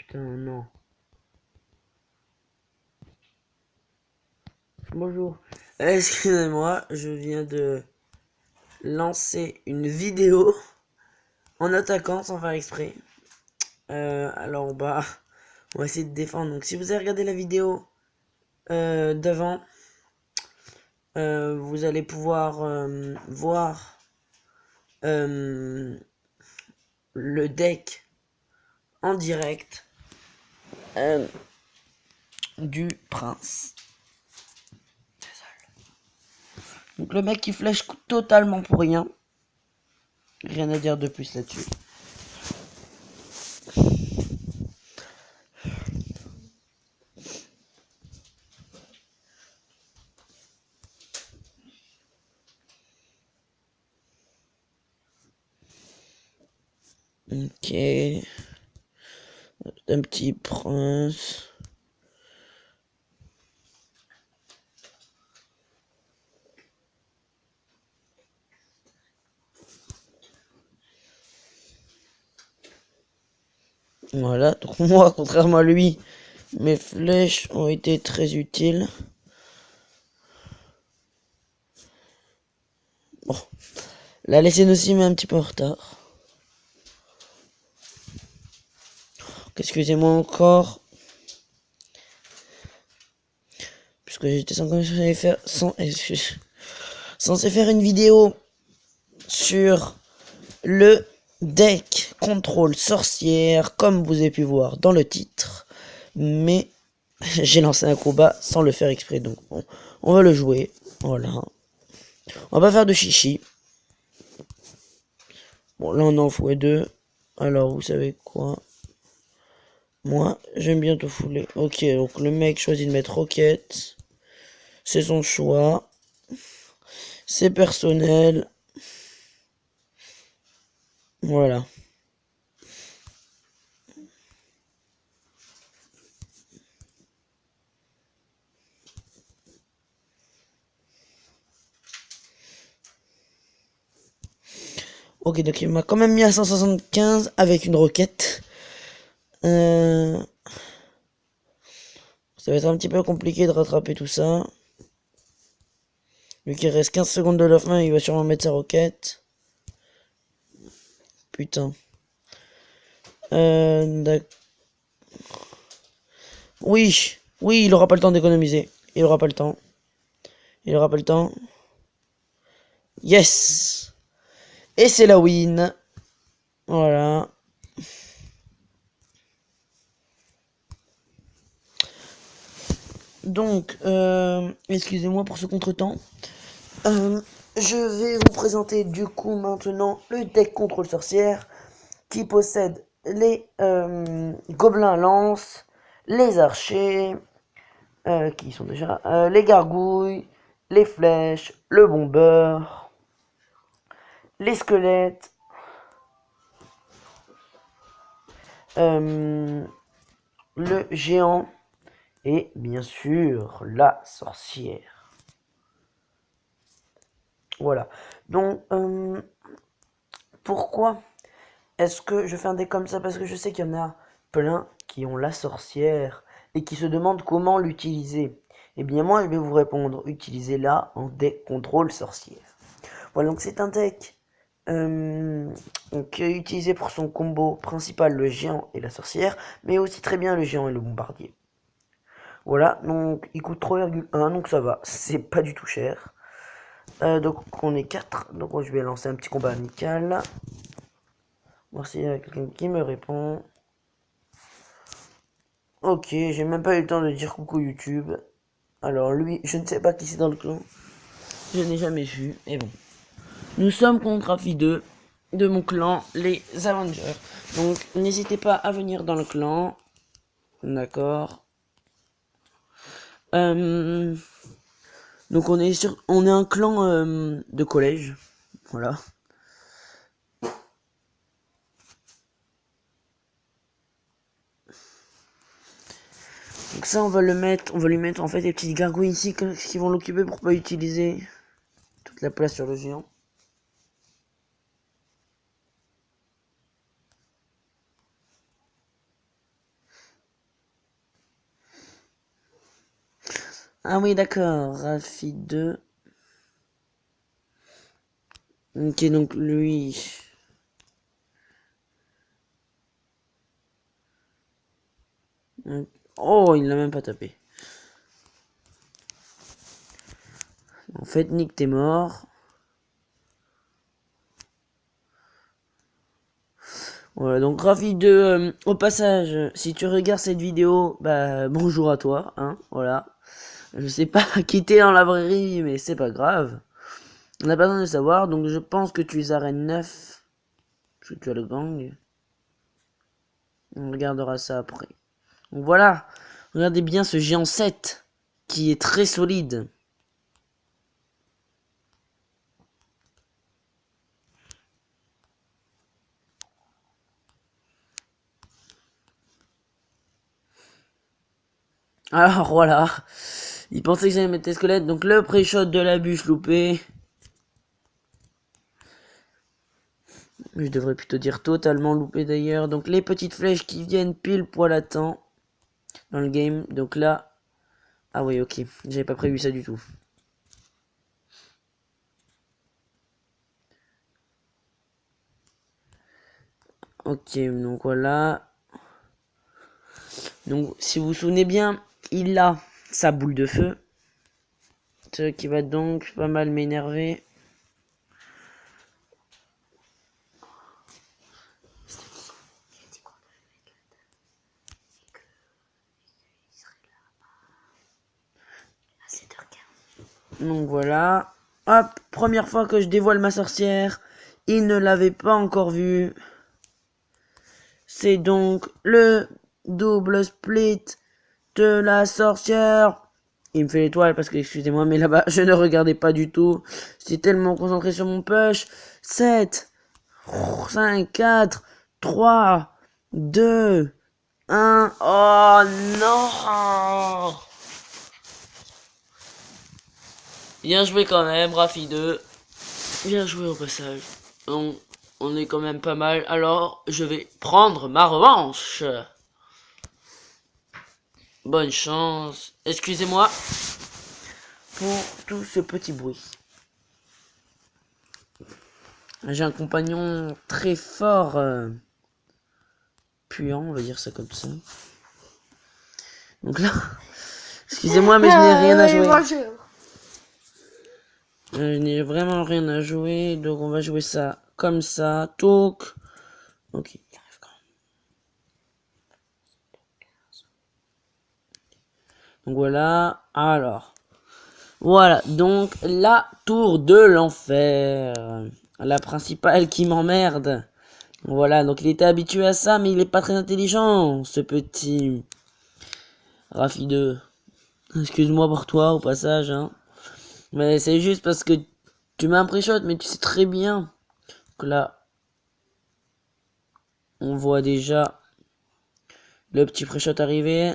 putain, non. Bonjour. Excusez-moi, je viens de lancer une vidéo en attaquant sans faire exprès. Alors, bah, on va essayer de défendre. Donc, si vous avez regardé la vidéo d'avant, vous allez pouvoir voir le deck en direct du prince. Donc le mec qui flèche totalement pour rien. Rien à dire de plus là-dessus. Ok. Un petit prince. Voilà, donc moi, contrairement à lui, mes flèches ont été très utiles. Bon, la laissée aussi met un petit peu en retard. Excusez-moi encore. Puisque j'étais censé faire une vidéo sur le deck contrôle sorcière, comme vous avez pu voir dans le titre. Mais j'ai lancé un combat sans le faire exprès, donc bon, on va le jouer. Voilà. On va pas faire de chichi. Bon, là on en fouet deux. Alors, vous savez quoi? Moi, j'aime bien tout fouler. Ok, donc le mec choisit de mettre roquette. C'est son choix. C'est personnel. Voilà. Ok, donc il m'a quand même mis à 175 avec une roquette. Ça va être un petit peu compliqué de rattraper tout ça. Vu qu'il reste 15 secondes de la fin, il va sûrement mettre sa roquette. Putain. Oui, oui, il aura pas le temps d'économiser. Il aura pas le temps. Il aura pas le temps. Yes! Et c'est la win. Voilà. Donc, excusez-moi pour ce contretemps. Je vais vous présenter du coup maintenant le deck contrôle sorcière qui possède les gobelins lance, les archers, qui sont déjà les gargouilles, les flèches, le bombeur, les squelettes, le géant et bien sûr la sorcière. Voilà. Donc, pourquoi est-ce que je fais un deck comme ça? Parce que je sais qu'il y en a plein qui ont la sorcière et qui se demandent comment l'utiliser. Eh bien moi je vais vous répondre, utilisez-la en deck contrôle sorcière. Voilà, donc c'est un deck qui est utilisé pour son combo principal, le géant et la sorcière, mais aussi très bien le géant et le bombardier. Voilà, donc il coûte 3,1, donc ça va, c'est pas du tout cher. Donc on est 4, donc moi je vais lancer un petit combat amical. Voir s'il y a quelqu'un qui me répond. Ok, j'ai même pas eu le temps de dire coucou YouTube. Alors lui, je ne sais pas qui c'est dans le clan. Je n'ai jamais vu, et bon. Nous sommes contre Afi 2 de mon clan, les Avengers. Donc n'hésitez pas à venir dans le clan. D'accord. Donc on est un clan de collège. Voilà. Donc ça on va lui mettre en fait des petites gargouilles ici qui vont l'occuper pour pas utiliser toute la place sur le géant. Ah oui, d'accord. Rafi 2. Ok, donc lui... Oh, il l'a même pas tapé. En fait, Nick, t'es mort. Voilà, donc Rafi 2, au passage, si tu regardes cette vidéo, bah bonjour à toi, hein, voilà. Je sais pas qui t'es dans la vraie vie, mais c'est pas grave. On n'a pas besoin de savoir, donc je pense que tu es arène 9. Parce que tu as le gang. On regardera ça après. Donc voilà, regardez bien ce géant 7, qui est très solide. Alors voilà, il pensait que j'allais mettre les squelettes, donc le pré-shot de la bûche loupé. Je devrais plutôt dire totalement loupé d'ailleurs. Donc les petites flèches qui viennent pile poil à temps dans le game. Donc là... Ah oui, ok. J'avais pas prévu ça du tout. Ok, donc voilà. Donc si vous vous souvenez bien, il a sa boule de feu. Ce qui va donc pas mal m'énerver. Donc voilà. Hop, première fois que je dévoile ma sorcière. Il ne l'avait pas encore vue. C'est donc le double split de la sorcière. Il me fait l'étoile parce que, excusez-moi, mais là-bas, je ne regardais pas du tout. J'étais tellement concentré sur mon push. 7, 5, 4, 3, 2, 1. Oh non! Bien joué quand même, Rafi 2. Bien joué au passage. Donc, on est quand même pas mal. Alors, je vais prendre ma revanche. Bonne chance. Excusez-moi pour tout ce petit bruit. J'ai un compagnon très fort, puant, on va dire ça comme ça. Donc là, excusez-moi, mais je n'ai rien à jouer. Je n'ai vraiment rien à jouer, donc on va jouer ça comme ça. Toc. Ok, il arrive quand même. Donc voilà, alors. Voilà, donc la tour de l'enfer. La principale qui m'emmerde. Voilà, donc il était habitué à ça, mais il est pas très intelligent, ce petit Rafi 2. Excuse-moi pour toi, au passage, hein. Mais c'est juste parce que tu m'as un pré-shot, mais tu sais très bien que là, on voit déjà le petit pré-shot arriver.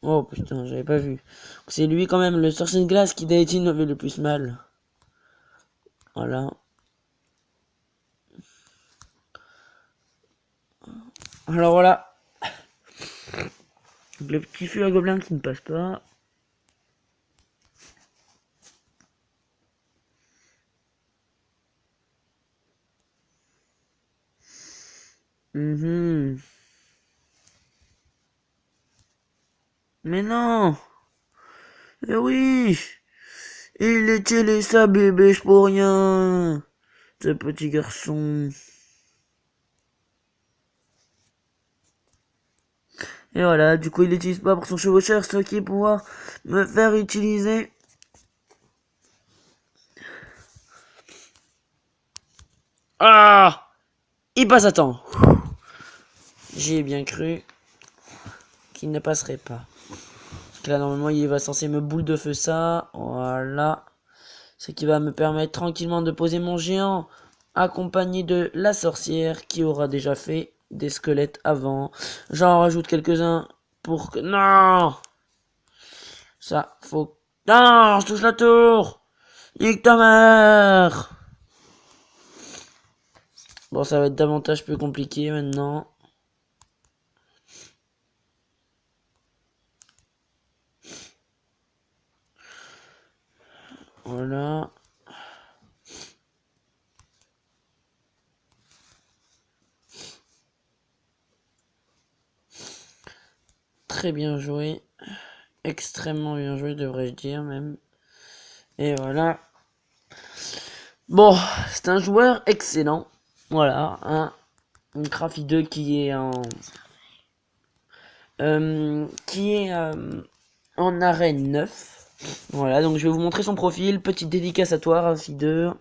Oh putain, j'avais pas vu. C'est lui quand même, le sorcier de glace qui d'habitude me fait le plus mal. Voilà. Alors voilà. Le petit feu à gobelin qui ne passe pas. Mais non. Eh oui. Il était laissé à bébé pour rien. Ce petit garçon. Et voilà, du coup il l'utilise pas pour son chevaucheur, ce qui est pouvoir me faire utiliser. Ah! Il passe à temps. J'y ai bien cru qu'il ne passerait pas. Parce que là normalement il va censé me boule de feu ça. Voilà. Ce qui va me permettre tranquillement de poser mon géant. Accompagné de la sorcière qui aura déjà fait des squelettes avant. J'en rajoute quelques-uns pour que... Non! Ça, faut... Non, je touche la tour! Nique ta mère! Bon, ça va être davantage plus compliqué maintenant. très bien joué. Extrêmement bien joué, devrais-je dire même. Et voilà. Bon, c'est un joueur excellent. Voilà, une Crafty 2 qui est en arène 9. Voilà, donc je vais vous montrer son profil. Petite dédicace à toi, Crafty 2.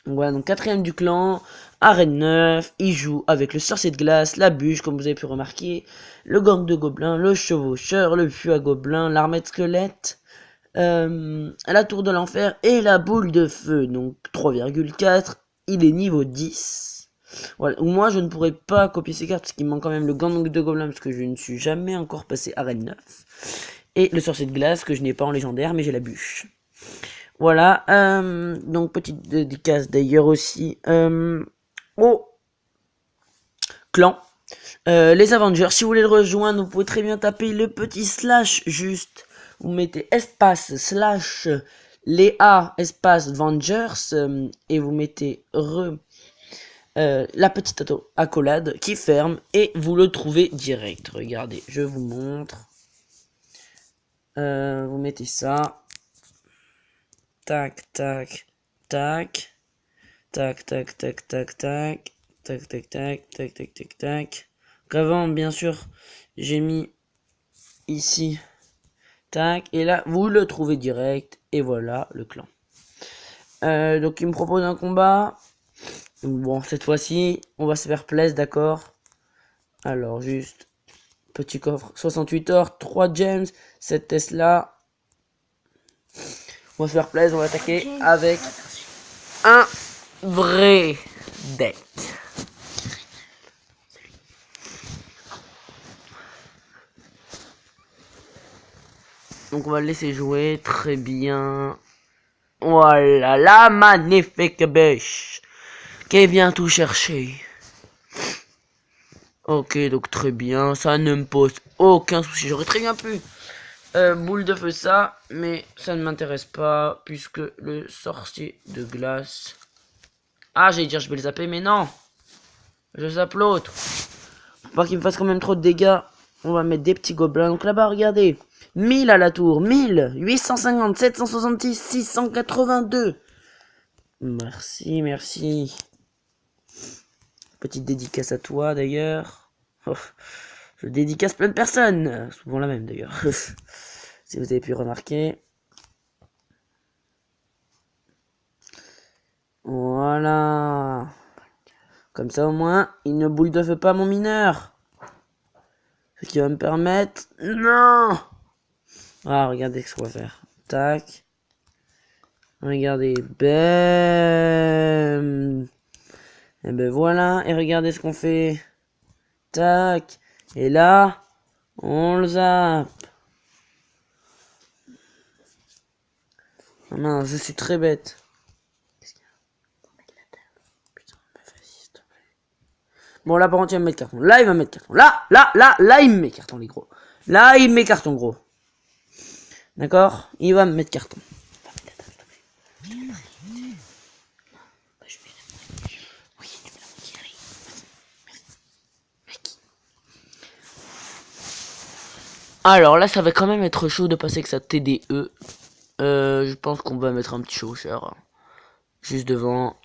Voilà, donc quatrième du clan, arène 9, il joue avec le sorcier de glace, la bûche, comme vous avez pu remarquer, le gang de gobelins, le chevaucheur, le fût à gobelins, l'armée de squelettes, la tour de l'enfer et la boule de feu. Donc 3,4, il est niveau 10. Voilà, ou moi je ne pourrais pas copier ces cartes parce qu'il me manque quand même le gang de gobelins parce que je ne suis jamais encore passé arène 9. Et le sorcier de glace que je n'ai pas en légendaire mais j'ai la bûche. Voilà, donc petite dédicace d'ailleurs aussi au clan. Les Avengers, si vous voulez le rejoindre, vous pouvez très bien taper le petit slash juste. Vous mettez espace slash Léa espace Avengers et vous mettez la petite accolade qui ferme et vous le trouvez direct. Regardez, je vous montre. Vous mettez ça. Tac, tac, tac. Tac, tac, tac, tac, tac. Tac, tac, tac, tac, tac, tac, tac. Avant, bien sûr, j'ai mis ici. Tac. Et là, vous le trouvez direct. Et voilà, le clan. Donc, il me propose un combat. Bon, cette fois-ci, on va se faire plaisir, d'accord. Alors, juste, petit coffre. 68 or, 3 gems, 7 Tesla. On va se faire plaisir, on va attaquer avec un vrai deck. Donc on va le laisser jouer, très bien. Voilà, la magnifique bêche. Qui vient tout chercher. Ok, donc très bien, ça ne me pose aucun souci. J'aurais très bien pu boule de feu ça, mais ça ne m'intéresse pas, puisque le sorcier de glace... Ah, j'allais dire je vais le zapper, mais non. Je zappe l'autre. Faut pas qu'il me fasse quand même trop de dégâts. On va mettre des petits gobelins. Donc là-bas, regardez. 1000 à la tour. 1000. 850. 766. 682. Merci, merci. Petite dédicace à toi, d'ailleurs. Oh, je dédicace plein de personnes. Souvent la même, d'ailleurs. Si vous avez pu remarquer. Voilà. Comme ça, au moins, il ne boule de feu pas mon mineur. Ce qui va me permettre... Non! Ah, regardez ce qu'on va faire. Tac. Regardez. Bam. Et ben voilà. Et regardez ce qu'on fait. Tac. Et là, on le zappe. Oh mince, c'est très bête. Bon, là, par contre, il va me mettre carton. Là, il va me mettre carton. Là, il me met carton, les gros. Là, il me met carton, gros. D'accord? Il va me mettre carton. Alors là, ça va quand même être chaud de passer avec sa TDE. Je pense qu'on va mettre un petit chauffeur. Juste devant.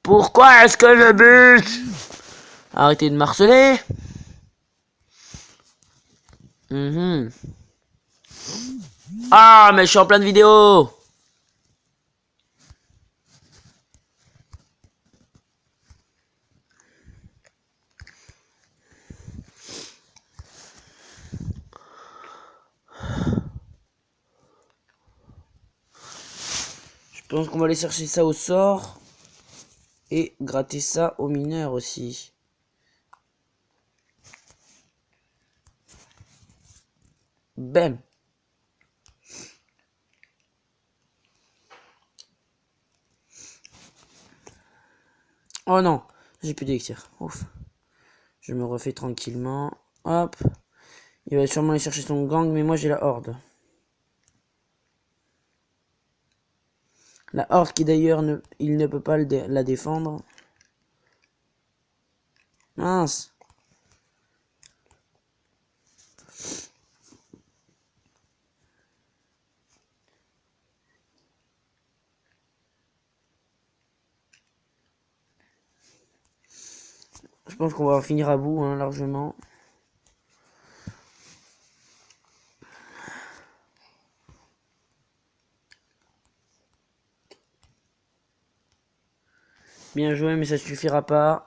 Pourquoi est-ce que je bute? Arrêtez de marceler. Ah, mais je suis en pleine vidéo. Je pense qu'on va aller chercher ça au sort. Et gratter ça aux mineurs aussi. Bam. Oh non, j'ai plus d'élixir. Ouf. Je me refais tranquillement. Hop. Il va sûrement aller chercher son gang, mais moi j'ai la horde. La horde qui d'ailleurs, il ne peut pas la défendre. Mince. Je pense qu'on va finir à bout, hein, largement. Bien joué, mais ça suffira pas.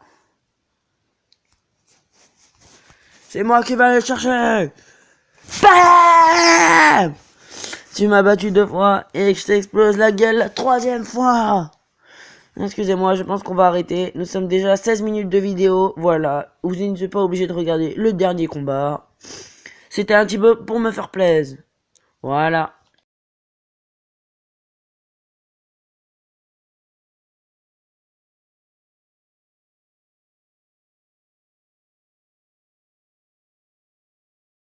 C'est moi qui vais aller chercher. BAM! Tu m'as battu 2 fois et je t'explose la gueule la 3e fois. Excusez-moi, je pense qu'on va arrêter. Nous sommes déjà à 16 minutes de vidéo. Voilà. Vous n'êtes pas obligé de regarder le dernier combat. C'était un petit peu pour me faire plaisir. Voilà.